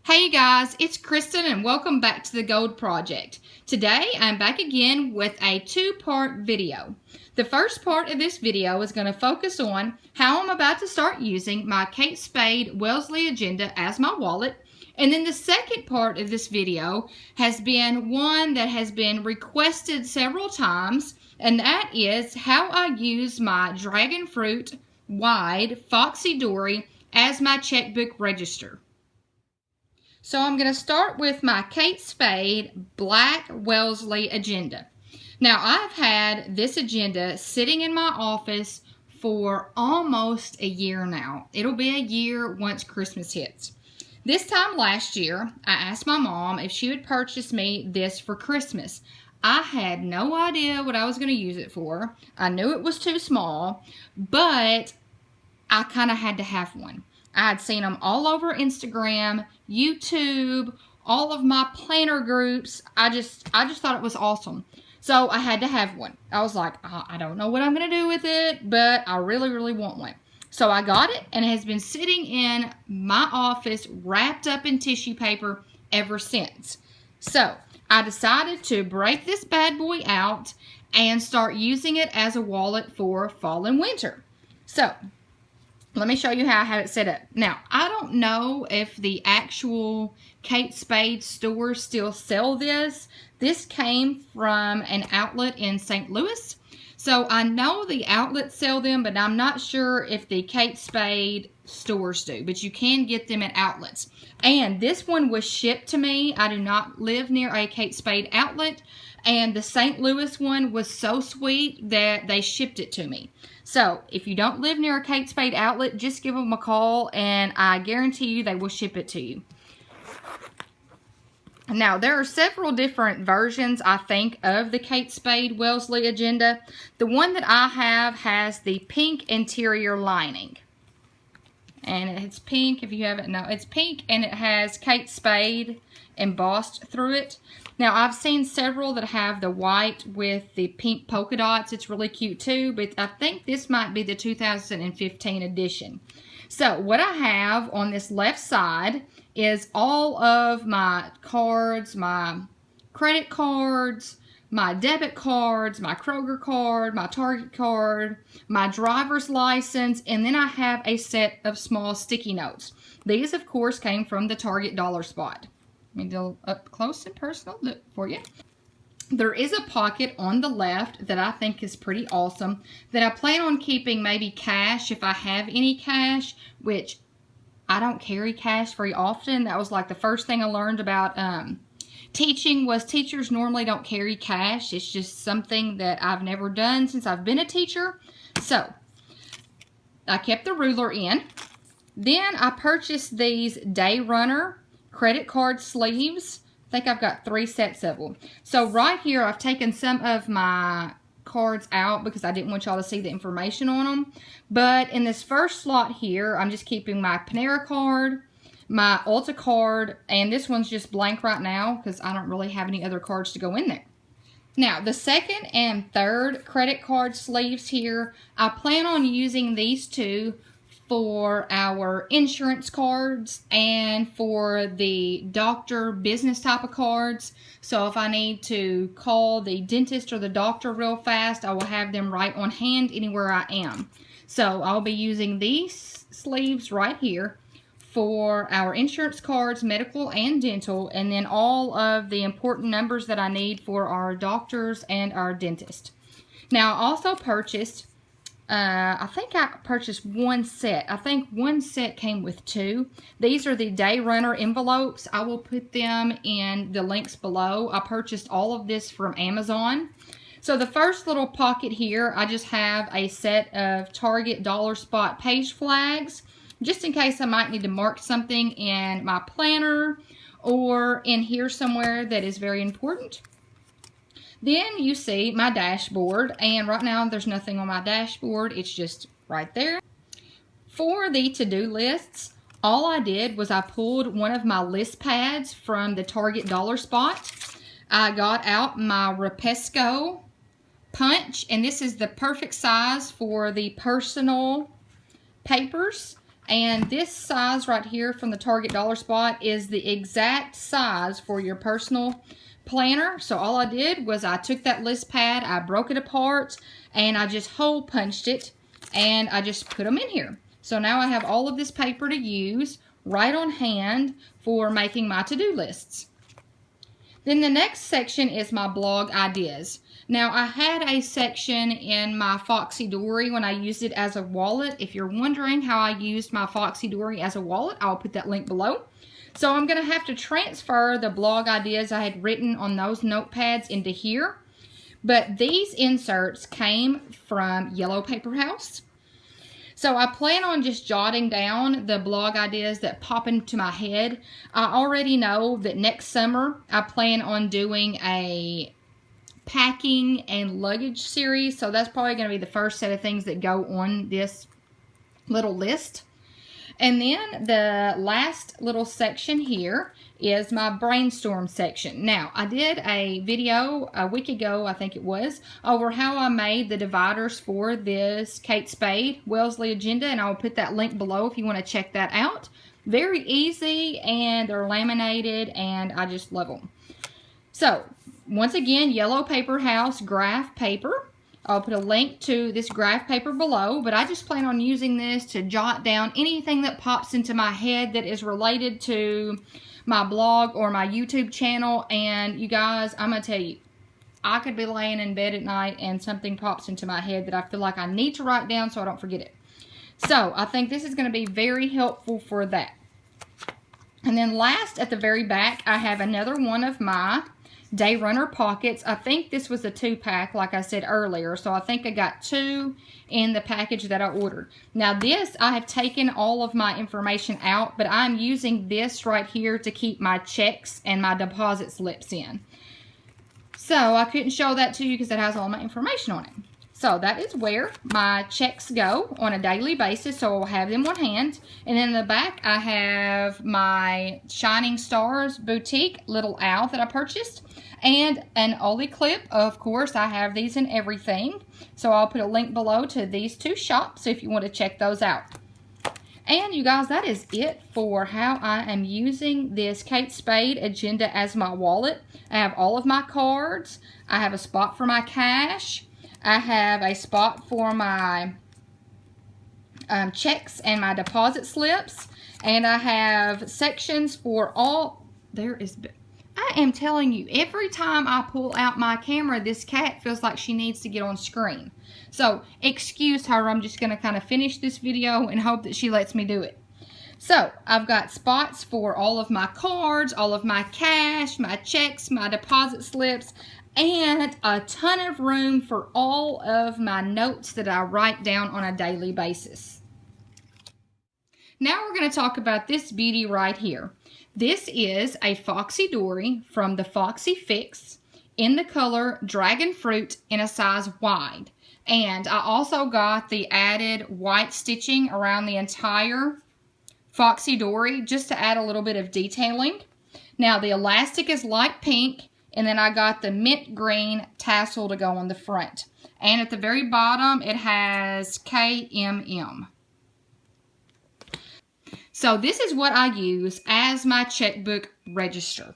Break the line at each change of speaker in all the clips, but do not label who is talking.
Hey guys, it's Kristen and welcome back to the Gold Project. Today I'm back again with a two-part video. The first part of this video is going to focus on how I'm about to start using my Kate Spade Wellesley Agenda as my wallet. And then the second part of this video has been one that has been requested several times, and that is how I use my Dragon Fruit Wide Foxy Dory as my checkbook register. So I'm going to start with my Kate Spade Black Wellesley Agenda. Now I've had this agenda sitting in my office for almost a year now. It'll be a year once Christmas hits. This time last year, I asked my mom if she would purchase me this for Christmas. I had no idea what I was going to use it for. I knew it was too small, but I kind of had to have one. I had seen them all over Instagram, YouTube, all of my planner groups. I just thought it was awesome. So I had to have one. I was like, I don't know what I'm going to do with it, but I really, really want one. So I got it, and it has been sitting in my office wrapped up in tissue paper ever since. So I decided to break this bad boy out and start using it as a wallet for fall and winter. So let me show you how I had it set up. Now, I don't know if the actual Kate Spade stores still sell this. This came from an outlet in St. Louis. So I know the outlets sell them, but I'm not sure if the Kate Spade stores do. But you can get them at outlets. And this one was shipped to me. I do not live near a Kate Spade outlet. And the St. Louis one was so sweet that they shipped it to me. So, if you don't live near a Kate Spade outlet, just give them a call, and I guarantee you they will ship it to you. Now, there are several different versions, I think, of the Kate Spade Wellesley Agenda. The one that I have has the pink interior lining. And it's pink, if you haven't known. It's pink, and it has Kate Spade embossed through it. Now, I've seen several that have the white with the pink polka dots. It's really cute too, but I think this might be the 2015 edition. So, what I have on this left side is all of my cards, my credit cards, my debit cards, my Kroger card, my Target card, my driver's license, and then I have a set of small sticky notes. These, of course, came from the Target dollar spot. Let me do up close and personal look for you. There is a pocket on the left that I think is pretty awesome that I plan on keeping maybe cash if I have any cash, which I don't carry cash very often. That was like the first thing I learned about teaching was teachers normally don't carry cash. It's just something that I've never done since I've been a teacher. So I kept the ruler in. Then I purchased these Day Runner credit card sleeves. I think I've got 3 sets of them. So right here, I've taken some of my cards out because I didn't want y'all to see the information on them. But in this first slot here, I'm just keeping my Panera card, my Ulta card, and this one's just blank right now because I don't really have any other cards to go in there. Now, the second and third credit card sleeves here, I plan on using these two for our insurance cards and for the doctor business type of cards. So if I need to call the dentist or the doctor real fast, I will have them right on hand anywhere I am. So I'll be using these sleeves right here for our insurance cards, medical and dental, and then all of the important numbers that I need for our doctors and our dentist. Now, I also purchased I think I purchased 1 set. I think 1 set came with 2. These are the Day Runner envelopes. I will put them in the links below. I purchased all of this from Amazon. So the first little pocket here, I just have a set of Target dollar spot page flags, just in case I might need to mark something in my planner or in here somewhere that is very important. Then you see my dashboard, and right now there's nothing on my dashboard. It's just right there. For the to-do lists, all I did was I pulled one of my list pads from the Target dollar spot. I got out my Rapesco punch, and this is the perfect size for the personal papers. And this size right here from the Target Dollar Spot is the exact size for your personal planner. So all I did was I took that list pad, I broke it apart, and I just hole punched it, and I just put them in here. So now I have all of this paper to use right on hand for making my to-do lists. Then the next section is my blog ideas. Now, I had a section in my Foxydori when I used it as a wallet. If you're wondering how I used my Foxydori as a wallet, I'll put that link below. So I'm going to have to transfer the blog ideas I had written on those notepads into here. But these inserts came from Yellow Paper House. So I plan on just jotting down the blog ideas that pop into my head. I already know that next summer I plan on doing a packing and luggage series. So that's probably going to be the first set of things that go on this little list. And then the last little section here is my brainstorm section. Now, I did a video a week ago, I think it was, over how I made the dividers for this Kate Spade Wellesley agenda, and I'll put that link below if you want to check that out. Very easy, and they're laminated, and I just love them. So, once again, Yellow Paper House graph paper. I'll put a link to this graph paper below, but I just plan on using this to jot down anything that pops into my head that is related to my blog or my YouTube channel. And you guys, I'm going to tell you, I could be laying in bed at night and something pops into my head that I feel like I need to write down so I don't forget it. So I think this is going to be very helpful for that. And then last, at the very back, I have another one of my Day Runner pockets. I think this was a 2-pack, like I said earlier. So I think I got 2 in the package that I ordered. Now this, I have taken all of my information out, but I'm using this right here to keep my checks and my deposit slips in. So I couldn't show that to you because it has all my information on it. So that is where my checks go on a daily basis. So I'll have them on hand. And then in the back, I have my Shining Stars Boutique little owl that I purchased. And an Ollie clip. Of course, I have these in everything. So I'll put a link below to these 2 shops if you want to check those out. And you guys, that is it for how I am using this Kate Spade agenda as my wallet. I have all of my cards. I have a spot for my cash. I have a spot for my checks and my deposit slips. And I have sections for all. I am telling you, every time I pull out my camera, this cat feels like she needs to get on screen. So, excuse her. I'm just going to kind of finish this video and hope that she lets me do it. So, I've got spots for all of my cards, all of my cash, my checks, my deposit slips, and a ton of room for all of my notes that I write down on a daily basis. Now we're going to talk about this beauty right here. This is a Foxydori from the Foxy Fix in the color Dragon Fruit in a size wide. And I also got the added white stitching around the entire Foxydori just to add a little bit of detailing. Now the elastic is light pink. And then I got the mint green tassel to go on the front. And at the very bottom, it has KMM. So this is what I use as my checkbook register.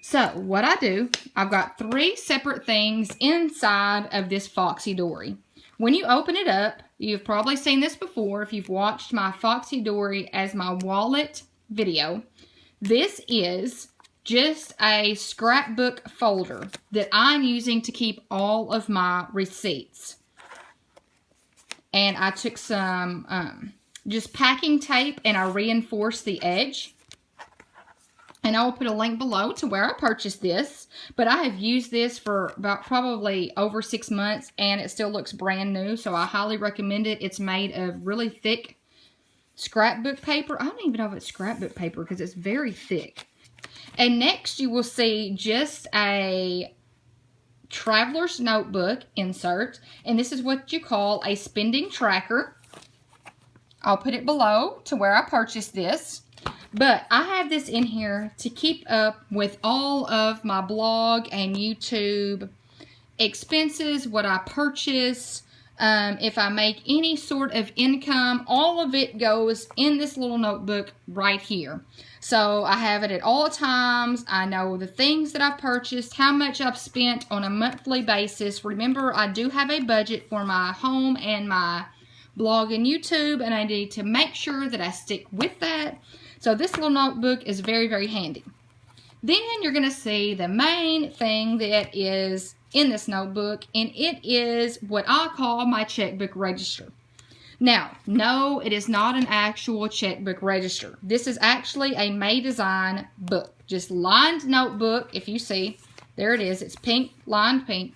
So what I do, I've got 3 separate things inside of this Foxydori. When you open it up, you've probably seen this before if you've watched my Foxydori as my wallet video. This is just a scrapbook folder that I'm using to keep all of my receipts. And I took some just packing tape and I reinforced the edge. And I will put a link below to where I purchased this. But I have used this for about probably over 6 months and it still looks brand new. So I highly recommend it. It's made of really thick scrapbook paper. I don't even know if it's scrapbook paper because it's very thick. And next you will see just a traveler's notebook insert. And this is what you call a spending tracker. I'll put it below to where I purchased this. But I have this in here to keep up with all of my blog and YouTube expenses, what I purchase, If I make any sort of income, all of it goes in this little notebook right here. So I have it at all times. I know the things that I've purchased, how much I've spent on a monthly basis. Remember, I do have a budget for my home and my blog and YouTube, and I need to make sure that I stick with that. So this little notebook is very, very handy. Then you're going to see the main thing that is in this notebook, and it is what I call my checkbook register. Now, no, it is not an actual checkbook register. This is actually a May Design book, just lined notebook. If you see, there it is. It's pink, lined pink.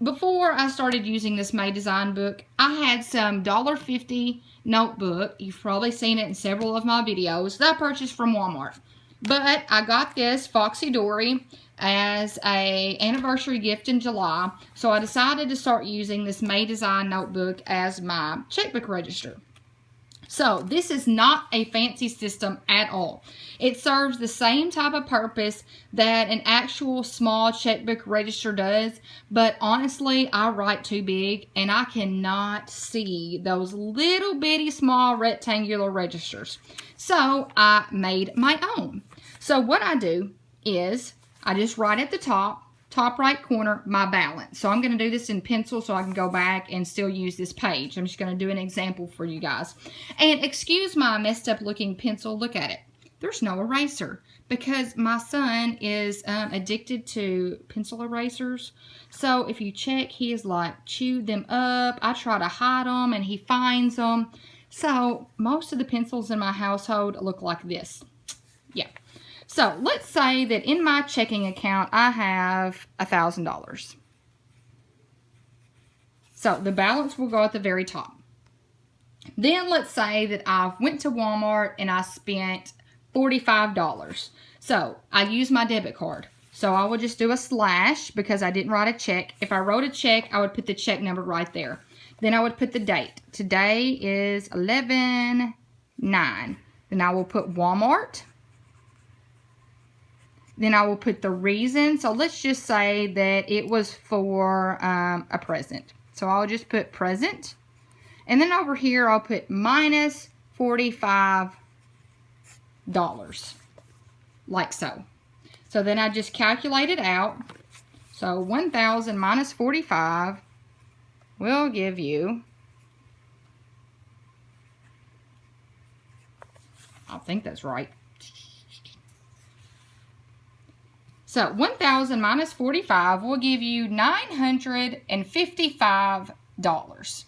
Before I started using this May Design book, I had some $1.50 notebook. You've probably seen it in several of my videos that I purchased from Walmart. But I got this Foxydori as an anniversary gift in July, so I decided to start using this May Design notebook as my checkbook register. So this is not a fancy system at all. It serves the same type of purpose that an actual small checkbook register does, but honestly, I write too big and I cannot see those little bitty small rectangular registers. So I made my own. So what I do is I just write at the top right corner, my balance. So I'm going to do this in pencil so I can go back and still use this page. I'm just going to do an example for you guys. And excuse my messed up looking pencil. Look at it. There's no eraser because my son is addicted to pencil erasers. So if you check, he is like chewed them up. I try to hide them and he finds them. So most of the pencils in my household look like this. Yeah. So let's say that in my checking account, I have $1,000. So the balance will go at the very top. Then let's say that I went to Walmart and I spent $45. So I use my debit card. So I will just do a slash because I didn't write a check. If I wrote a check, I would put the check number right there. Then I would put the date. Today is 11/9. Then I will put Walmart. Then I will put the reason. So let's just say that it was for a present. So I'll just put present. And then over here, I'll put minus $45. Like so. So then I just calculate it out. So 1,000 minus 45 will give you, I think that's right. So 1,000 minus 45 will give you $955.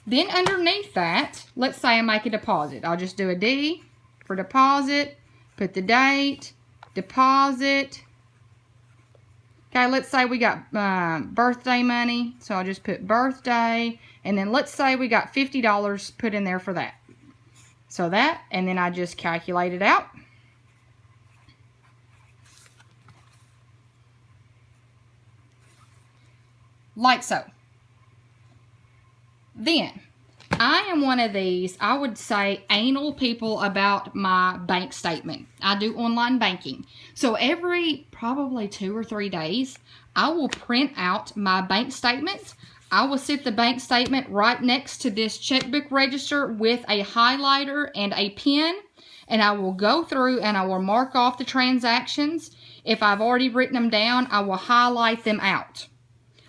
Then underneath that, let's say I make a deposit. I'll just do a D for deposit, put the date, deposit. Okay, let's say we got birthday money. So I'll just put birthday. And then let's say we got $50 put in there for that. So that, and then I just calculate it out. Like so. Then, I am one of these, I would say, anal people about my bank statement. I do online banking. So every probably 2 or 3 days, I will print out my bank statement. I will sit the bank statement right next to this checkbook register with a highlighter and a pen. And I will go through and I will mark off the transactions. If I've already written them down, I will highlight them out.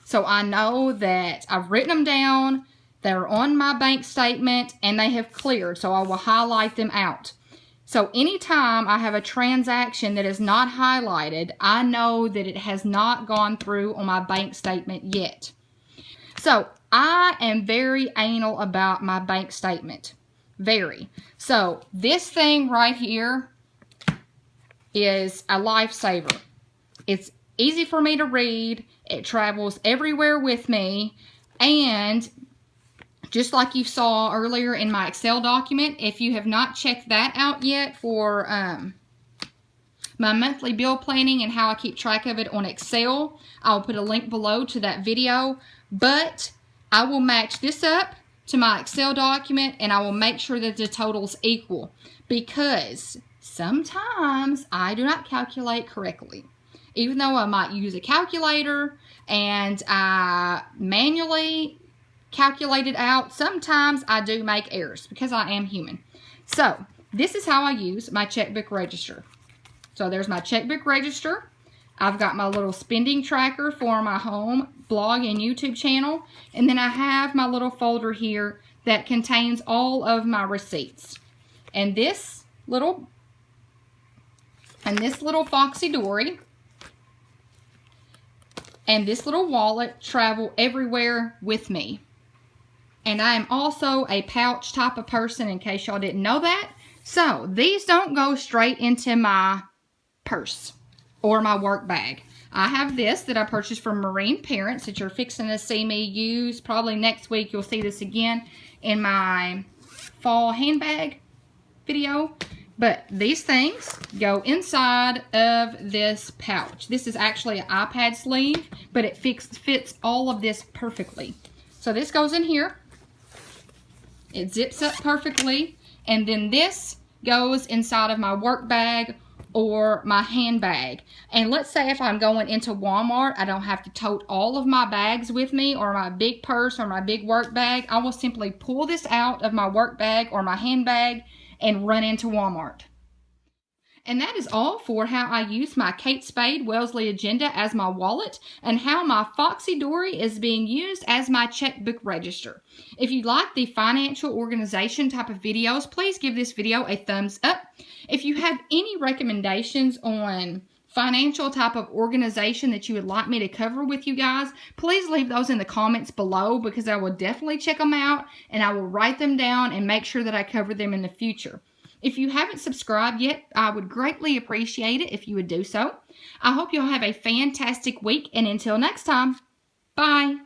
So I know that I've written them down, they're on my bank statement, and they have cleared. So I will highlight them out. So anytime I have a transaction that is not highlighted, I know that it has not gone through on my bank statement yet. So I am very anal about my bank statement. Very. So this thing right here is a lifesaver. It's easy for me to read. It travels everywhere with me. And just like you saw earlier in my Excel document, if you have not checked that out yet for my monthly bill planning and how I keep track of it on Excel, I'll put a link below to that video. But I will match this up to my Excel document and I will make sure that the totals equal, because sometimes I do not calculate correctly. Even though I might use a calculator and I manually calculate it out, sometimes I do make errors because I am human. So this is how I use my checkbook register. So there's my checkbook register. I've got my little spending tracker for my home blog and YouTube channel. And then I have my little folder here that contains all of my receipts. And this little Foxydori and this little wallet travel everywhere with me. And I am also a pouch type of person, in case y'all didn't know that. So these don't go straight into my purse or my work bag. I have this that I purchased from Marine Parents that you're fixing to see me use. Probably next week you'll see this again in my fall handbag video. But these things go inside of this pouch. This is actually an iPad sleeve, but it fits all of this perfectly. So this goes in here. It zips up perfectly. And then this goes inside of my work bag or my handbag. And let's say if I'm going into Walmart, I don't have to tote all of my bags with me, or my big purse or my big work bag. I will simply pull this out of my work bag or my handbag and run into Walmart. And that is all for how I use my Kate Spade Wellesley Agenda as my wallet and how my Foxy Dory is being used as my checkbook register. If you like the financial organization type of videos, please give this video a thumbs up. If you have any recommendations on financial type of organization that you would like me to cover with you guys, please leave those in the comments below, because I will definitely check them out and I will write them down and make sure that I cover them in the future. If you haven't subscribed yet, I would greatly appreciate it if you would do so. I hope you'll have a fantastic week, and until next time, bye.